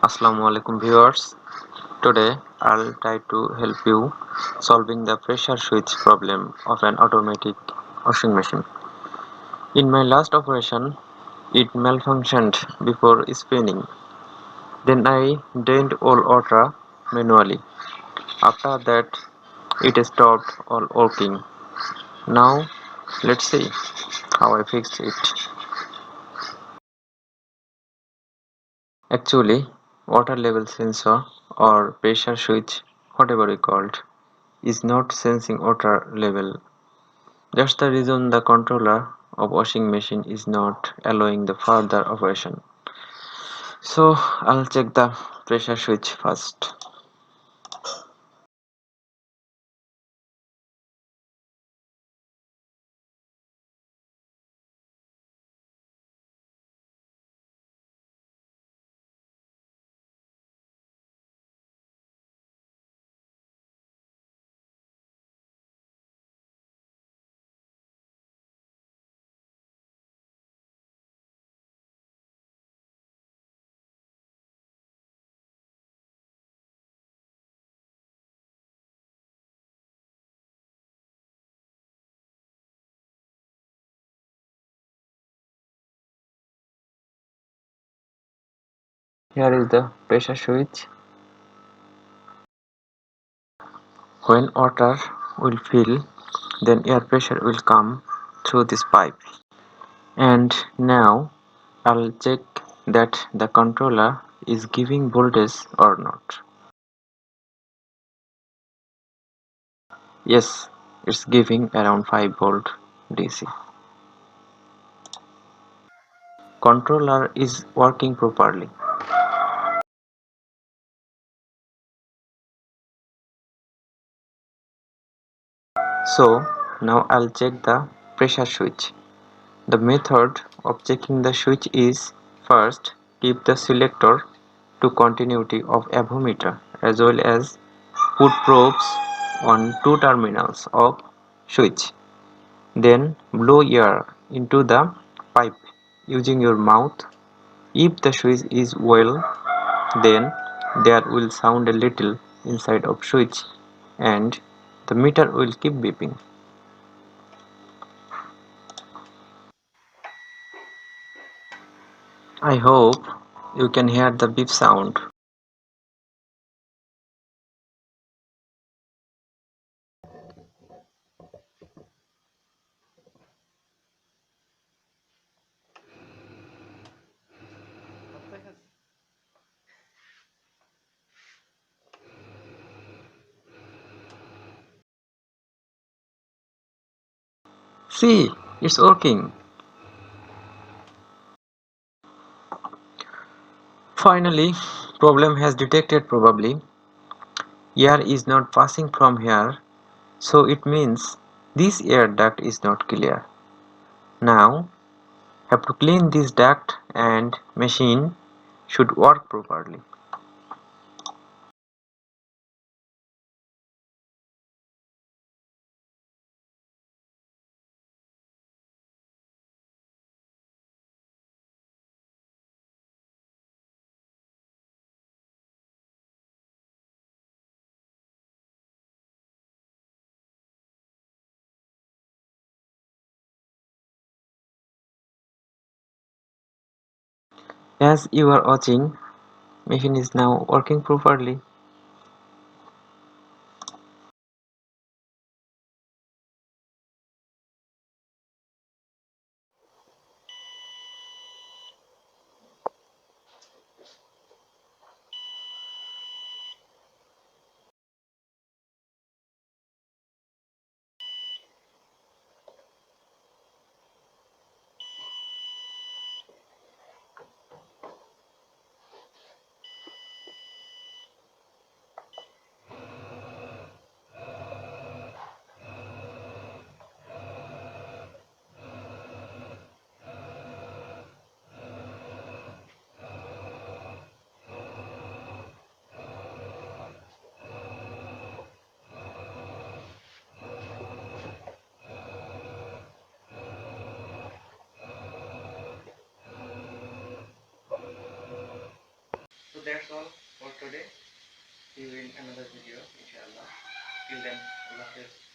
Assalamu alaikum viewers. Today I'll try to help you solving the pressure switch problem of an automatic washing machine. In my last operation, it malfunctioned before spinning. Then I drained all water manually. After that, it stopped all working. Now let's see how I fixed it. Actually, water level sensor or pressure switch, whatever you called, is not sensing water level. That's the reason the controller of washing machine is not allowing the further operation. So I'll check the pressure switch first. Here is the pressure switch. When water will fill, then air pressure will come through this pipe. And now I'll check that the controller is giving voltage or not. Yes, it's giving around 5 volt DC. Controller is working properly. So now I'll check the pressure switch. The method of checking the switch is first keep the selector to continuity of avometer as well as put probes on two terminals of switch. Then blow air into the pipe using your mouth. If the switch is well, then there will sound a little inside of switch and the meter will keep beeping. I hope you can hear the beep sound. See, it's working. Finally, problem has detected probably. Air is not passing from here, so it means this air duct is not clear. Now, have to clean this duct and machine should work properly. As you are watching, machine is now working properly. that's all for today. See you in another video, inshallah. Till then, Allah Hafiz.